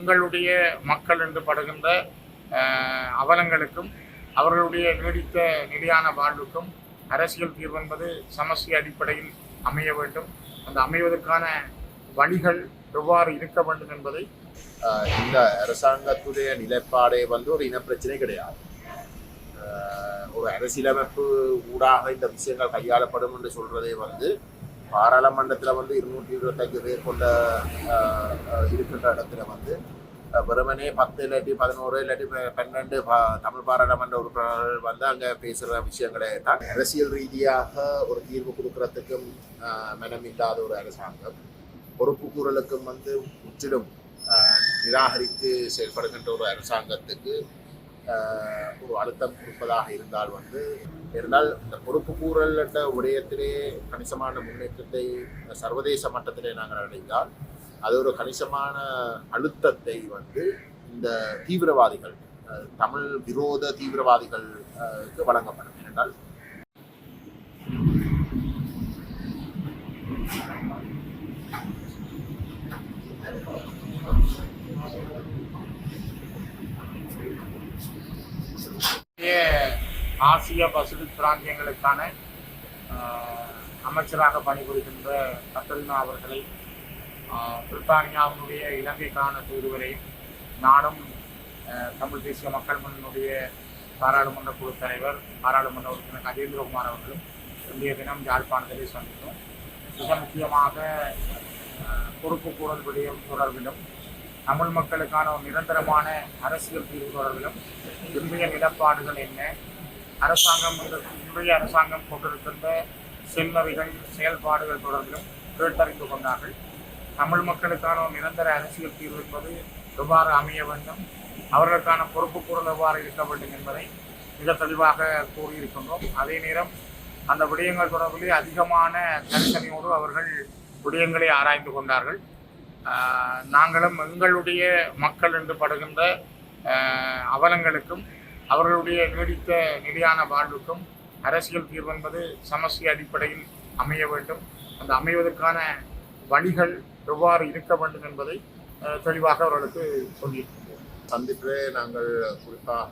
எங்களுடைய மக்கள் என்று படுகின்ற அவலங்களுக்கும் அவர்களுடைய நீடித்த நிலையான வாழ்வுக்கும் அரசியல் தீர்வு என்பது சமஸ்ய அடிப்படையில் அமைய வேண்டும். அந்த அமைவதற்கான வழிகள் எவ்வாறு இருக்க வேண்டும் என்பதை இந்த அரசாங்கத்துடைய நிலைப்பாடே ஒரு இனப்பிரச்சனை கிடையாது. ஒரு அரசியலமைப்பு ஊடாக இந்த விஷயங்கள் கையாளப்படும் என்று சொல்றதே பாராளுமன்றத்தில் 225 பேர் கொண்ட இருக்கின்ற இடத்துல வெறுமனே 10 இல்லாட்டி 11 இல்லாட்டி 12 தமிழ் பாராளுமன்ற உறுப்பினர்கள் அங்கே பேசுகிற விஷயங்களே தான். அரசியல் ரீதியாக ஒரு தீர்வு கொடுக்கறதுக்கும் மனமில்லாத ஒரு அரசாங்கம், பொறுப்பு கூறலுக்கும் முற்றிலும் நிராகரித்து செயல்படுகின்ற ஒரு அரசாங்கத்துக்கு ஒரு அழுத்தம் கொடுப்பதாக இருந்தால் இருந்தால் இந்த பொறுப்பு கூறல் என்ற விடயத்திலே கணிசமான முன்னேற்றத்தை சர்வதேச மட்டத்திலே நாங்கள் அடைந்தால் அது ஒரு கணிசமான அழுத்தத்தை இந்த தீவிரவாதிகள், தமிழ் விரோத தீவிரவாதிகளுக்கு வழங்கப்படும். ஏனென்றால் ஆசிய பசிபிக் பிராந்தியங்களுக்கான அமைச்சராக பணிபுரிகின்ற கத்தரினா அவர்களை பிரித்தானியாவினுடைய இலங்கைக்கான தூதுவரையும் நானும் தமிழ் தேசிய மக்கள் முன்னுடைய பாராளுமன்ற குழு தலைவர் பாராளுமன்ற உறுப்பினர் கஜேந்திரகுமார் அவர்களும் இன்றைய தினம் யாழ்ப்பாணத்திலே சந்தித்தோம். மிக முக்கியமாக பொறுப்பு கூறல் விடயம் தொடர்பிலும் தமிழ் மக்களுக்கான ஒரு நிரந்தரமான அரசியல் தீர்வு தொடர்பிலும் இன்றைய நிலப்பாடுகள் என்ன, இன்றைய அரசாங்கம் கொண்டிருக்கின்ற செல்நறிகள் செயல்பாடுகள் தொடர்பிலும் கேட்டறிந்து கொண்டார்கள். தமிழ் மக்களுக்கான ஒரு நிரந்தர அரசியல் தீர்வு என்பது எவ்வாறு அமைய வேண்டும், அவர்களுக்கான பொறுப்பு கூறல் எவ்வாறு இருக்க வேண்டும் என்பதை மிக தெளிவாக கூறியிருக்கின்றோம். அதே நேரம் அந்த விடயங்கள் தொடர்பிலே அதிகமான தரிசனையோடு அவர்கள் விடயங்களை ஆராய்ந்து கொண்டார்கள். நாங்களும் எங்களுடைய மக்கள் என்று படுகின்ற அவலங்களுக்கும் அவர்களுடைய நீடித்த நிலையான வாழ்வுக்கும் அரசியல் தீர்வு என்பது சமஸ்ய அடிப்படையில் அமைய வேண்டும். அந்த அமைவதற்கான வழிகள் எவ்வாறு இருக்க வேண்டும் என்பதை தெளிவாக அவர்களுக்கு சொல்லியிருக்கின்றோம். சந்திப்பிலே நாங்கள் குறிப்பாக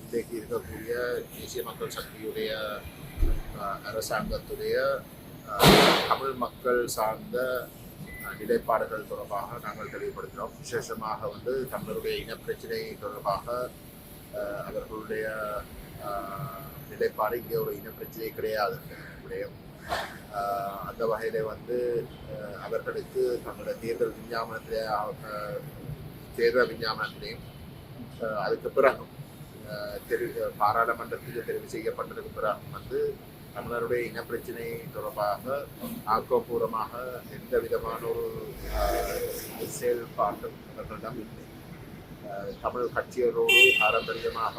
இன்றைக்கு இருக்கக்கூடிய தேசிய மக்கள் சக்தியுடைய அரசாங்கத்துடைய தமிழ் மக்கள் சார்ந்த நிலைப்பாடுகள் தொடர்பாக நாங்கள் தெளிவுபடுத்தினோம். விசேஷமாக தமிழருடைய இனப்பிரச்சனை தொடர்பாக அவர்களுடைய நிலைப்பாடு இங்கே ஒரு இனப்பிரச்சனை கிடையாது விடயம். அந்த வகையிலே அவர்களுக்கு தங்களுடைய தேர்தல் விஞ்ஞாபனத்திலையும் அதுக்கு பிறகும் பாராளுமன்றத்துக்கு தெரிவு செய்யப்பட்டதுக்கு பிறகு தமிழருடைய இனப்பிரச்சனை தொடர்பாக ஆக்கப்பூர்வமாக எந்த விதமான ஒரு செயல்பாட்டும் அவர்களிடம் இல்லை. தமிழ் கட்சிகளோடு பாரம்பரியமாக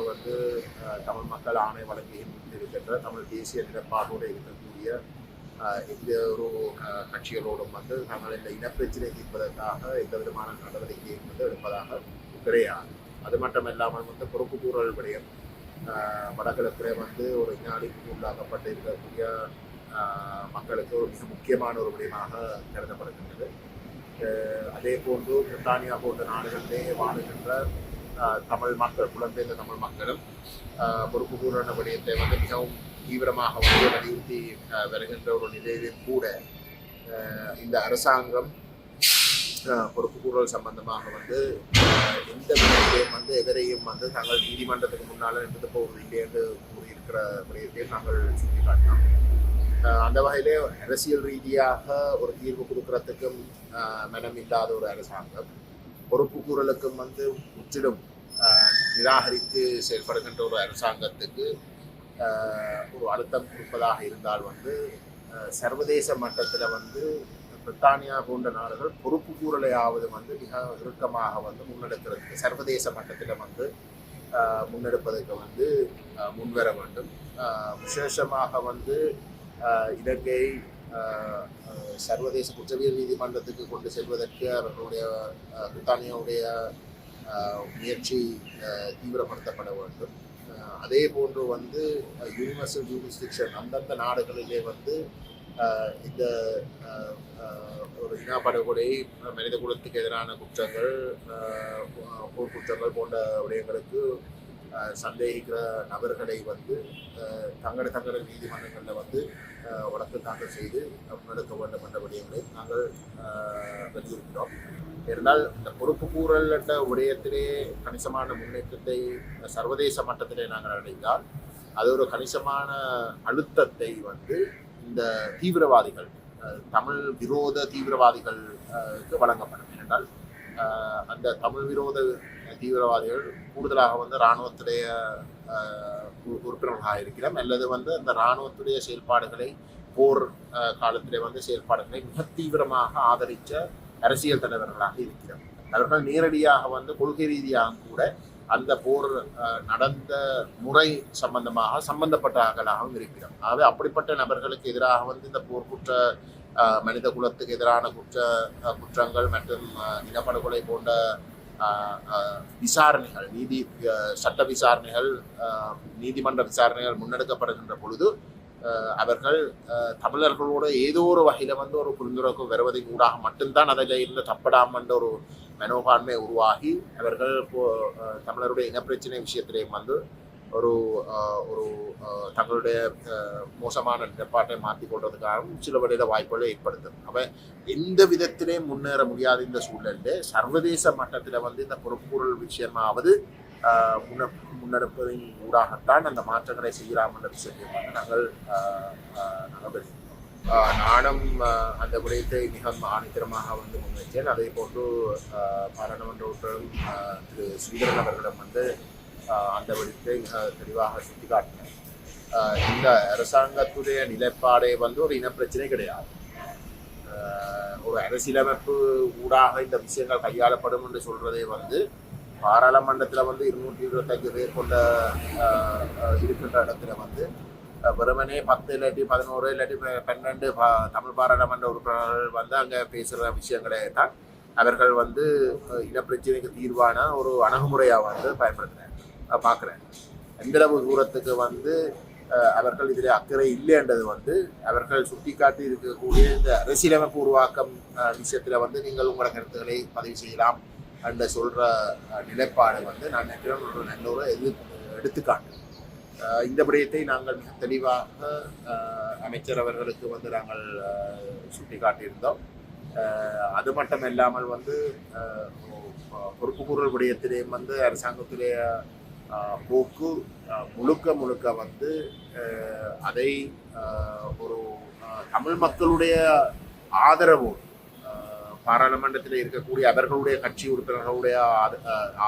தமிழ் மக்கள் ஆணை வழங்கி இருக்கின்ற தமிழ் தேசிய நிலப்பாட்டோடு இருக்கக்கூடிய எந்த ஒரு கட்சிகளோடும் தங்கள் இந்த இனப்பிரச்சனை தீர்ப்பதற்காக எந்த விதமான நடவடிக்கையும் எடுப்பதாக கிடையாது. அது மட்டும் இல்லாமல் பொறுப்பு கூறல் விடயம் வடகிழக்கிலே ஒரு விஞ்ஞானிக்கு உள்ளாக்கப்பட்டு இருக்கக்கூடிய மக்களுக்கு ஒரு மிக முக்கியமான ஒரு விடயமாக கருதப்படுகின்றது. அதே போன்று பிரித்தானியா போன்ற நாடுகளிலே வாழுகின்ற தமிழ் மக்கள், புலம்பெயர்ந்த தமிழ் மக்களும் பொறுப்பு கூறல் விடயத்தை மிகவும் தீவிரமாக வலியுறுத்தி வருகின்ற ஒரு நிலையிலும் கூட இந்த அரசாங்கம் பொறுப்பு கூறல் சம்பந்தமாக எந்த விதத்தையும் எவரையும் தாங்கள் நீதிமன்றத்துக்கு முன்னால் நின்று போவது இல்லை என்று கூறியிருக்கிற விடயத்தையும் நாங்கள் சுட்டிக்காட்டினோம். அந்த வகையிலே அரசியல் ரீதியாக ஒரு தீர்வு கொடுக்கறதுக்கும் மனமில்லாத ஒரு அரசாங்கம், பொறுப்பு கூறலுக்கும் முற்றிலும் நிராகரித்து செயல்படுகின்ற ஒரு அரசாங்கத்துக்கு ஒரு அழுத்தம் கொடுப்பதாக இருந்தால் சர்வதேச மட்டத்தில் பிரித்தானியா போன்ற நாடுகள் பொறுப்பு கூறலையாவது மிக இறுக்கமாக முன்னெடுக்கிறதுக்கு சர்வதேச மட்டத்தில் முன்னெடுப்பதற்கு முன்வர வேண்டும். விசேஷமாக இலங்கை சர்வதேச குற்றவியல் நீதிமன்றத்துக்கு கொண்டு செல்வதற்கு அவர்களுடைய பிரித்தானியாவுடைய முயற்சி தீவிரப்படுத்தப்பட வேண்டும். அதே போன்று யூனிவர்சல் ஜூரிஸ்டிக்ஷன் அந்தந்த நாடுகளிலே இந்த ஒரு இனப்படுகொலை, மனித குலத்துக்கு எதிரான குற்றங்கள், போர்க்குற்றங்கள் போன்ற விடயங்களுக்கு சந்தேகிக்கிற நபர்களை வந்து தங்களது நீதிமன்றங்களில் வந்து வழக்கு தாக்கல் செய்து முன்னெடுக்க வேண்டும் என்ற விடயங்களை நாங்கள் வலியுறுத்தினோம். இருந்தால் இந்த பொறுப்பு கூறல் என்ற விடயத்திலே கணிசமான முன்னேற்றத்தை சர்வதேச மட்டத்திலே நாங்கள் அடைந்தால் அது ஒரு கணிசமான அழுத்தத்தை வந்து இந்த தீவிரவாதிகள், தமிழ் விரோத தீவிரவாதிகளுக்கு வழங்கப்படும். ஏனென்றால் அந்த தமிழ் விரோத தீவிரவாதிகள் கூடுதலாக வந்து இராணுவத்துடைய உறுப்பினர்களாக இருக்கிறோம், அல்லது வந்து அந்த இராணுவத்துடைய செயல்பாடுகளை போர் காலத்திலே வந்து செயல்பாடுகளை மிக தீவிரமாக ஆதரித்த அரசியல் தலைவர்களாக இருக்கிறோம். அவர்கள் நேரடியாக வந்து கொள்கை ரீதியாக கூட அந்த போர் நடந்த முறை சம்பந்தப்பட்டவர்களாகவும் இருக்கிறோம். ஆகவே அப்படிப்பட்ட நபர்களுக்கு எதிராக வந்து இந்த போர்க்குற்ற, மனித குலத்துக்கு எதிரான குற்றங்கள் மற்றும் இனப்படுகொலை போன்ற விசாரணைகள், சட்ட விசாரணைகள், நீதிமன்ற விசாரணைகள் முன்னெடுக்கப்படுகின்ற பொழுது அவர்கள் தமிழர்களோட ஏதோ ஒரு வகையில் வந்து ஒரு புரிந்துணர்வு வருவதை ஊடாக மட்டும்தான் அதில் இருந்து தப்படாமன்ற ஒரு மனோபான்மை உருவாகி அவர்கள் தமிழருடைய இனப்பிரச்சனை விஷயத்திலேயும் வந்து ஒரு ஒரு தங்களுடைய மோசமான நிலைப்பாட்டை மாற்றி கொள்றதுக்காகவும் சில வழியில் வாய்ப்புகளை ஏற்படுத்தும். அப்போ எந்த விதத்திலே முன்னேற முடியாத இந்த சூழலில் சர்வதேச மட்டத்தில் வந்து இந்த பொறுப்புக்கூறல் விஷயமாவது முன்னெடுப்பதின் ஊடாகத்தான் அந்த மாற்றங்களை செய்யலாம் என்ற விஷயத்தை வந்து நாங்கள் நானும் அந்த விடயத்தை மிக ஆணித்தரமாக வந்து முன்வைத்தேன். அதே போன்று பாராளுமன்ற உறுப்பினர் திரு ஸ்ரீதரன் அவர்களிடம் வந்து அந்த விடயத்தை தெளிவாக சுட்டிக்காட்டினேன். இந்த அரசாங்கத்துடைய நிலைப்பாடே வந்து ஒரு இனப்பிரச்சனை கிடையாது. ஒரு அரசியலமைப்பு ஊடாக இந்த விஷயங்கள் கையாளப்படும் என்று சொல்றதே வந்து பாராளுமன்றத்தில் வந்து 225 பேர் கொண்ட இருக்கின்ற இடத்துல வந்து வெறுமனே 10 இல்லாட்டி 11 இல்லாட்டி 12 தமிழ் பாராளுமன்ற உறுப்பினர்கள் வந்து அங்கே பேசுகிற விஷயங்களே தான் அவர்கள் வந்து இனப்பிரச்சனைக்கு தீர்வான ஒரு அணுகுமுறையாக வந்து பயன்படுத்துகிறாங்க பார்க்குறேன். எந்தளவு தூரத்துக்கு வந்து அவர்கள் இதில் அக்கறை இல்லைன்றது வந்து அவர்கள் சுட்டிக்காட்டி இருக்கக்கூடிய இந்த அரசியலமைப்பு உருவாக்கம் விஷயத்தில் வந்து நீங்கள் உங்களோட கருத்துக்களை பதிவு செய்யலாம் என்ற சொல்கிற நிலைப்பாடு வந்து நான் நினைக்கிறேன் ஒரு நல்ல ஒரு எடுத்துக்காட்டு. இந்த விடயத்தை நாங்கள் மிக தெளிவாக அமைச்சர் அவர்களுக்கு வந்து நாங்கள் சுட்டி காட்டியிருந்தோம். அது மட்டும் இல்லாமல் வந்து பொறுப்புக்கூறல் விடயத்திலேயும் வந்து அரசாங்கத்துடைய போக்கு முழுக்க வந்து அதை ஒரு தமிழ் மக்களுடைய ஆதரவோடு பாராளுமன்றத்தில் இருக்கக்கூடிய அவர்களுடைய கட்சி உறுப்பினர்களுடைய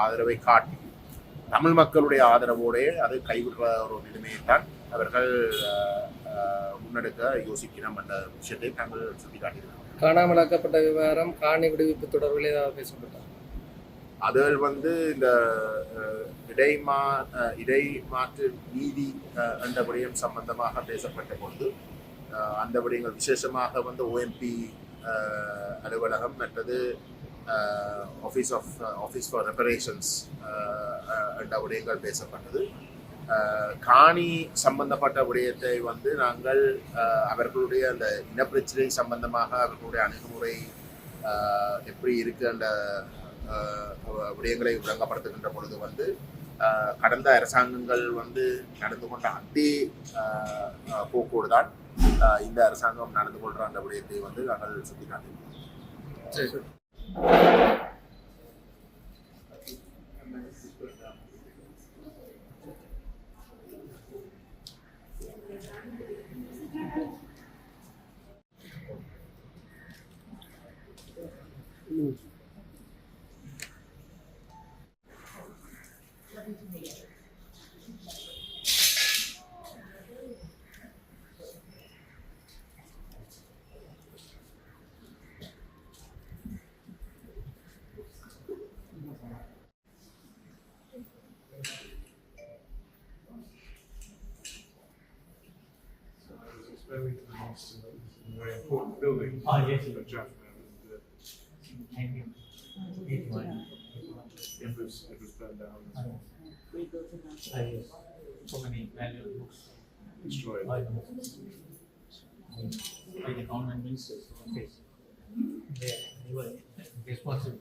ஆதரவை காட்டி தமிழ் மக்களுடைய ஆதரவோடு அதை கைவிடுற ஒரு நிலைமையைத்தான் அவர்கள் முன்னெடுக்க யோசிக்கணும் என்ற விஷயத்தை நாங்கள் சுட்டிக்காட்டியிருக்கிறோம். காணாமலாக்கப்பட்ட விவகாரம், காணி விடுவிப்பு தொடர்பில் ஏதாவது பேசப்பட்டார்? அதில் வந்து இந்த இடைமாற்று நீதி என்ற விடயம் சம்பந்தமாக பேசப்பட்ட பொழுது அந்த விடயங்கள் விசேஷமாக வந்து OMP அலுவலகம் மற்றது ஆஃபீஸ் ஃபார் ரெப்பரேஷன்ஸ் என்ற விடயங்கள் பேசப்பட்டது. காணி சம்பந்தப்பட்ட விடயத்தை வந்து நாங்கள் அவர்களுடைய அந்த இனப்பிரச்சனை சம்பந்தமாக அவர்களுடைய அணுகுமுறை எப்படி இருக்கு என்ற விடயங்களை விளங்கப்படுத்துகின்ற பொழுது வந்து கடந்த அரசாங்கங்கள் வந்து நடந்து கொண்ட அதே போக்கோடு தான் இந்த அரசாங்கம் நடந்து கொள்கிற அந்த விடயத்தை வந்து நாங்கள் சுட்டிக்காட்டியிருக்கோம். Very important building. Yes. It was burned down. Yes. So many valuable books Destroyed. by the government ministers. Okay. They were responsible.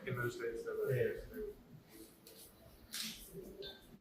In those days, there were. Yes.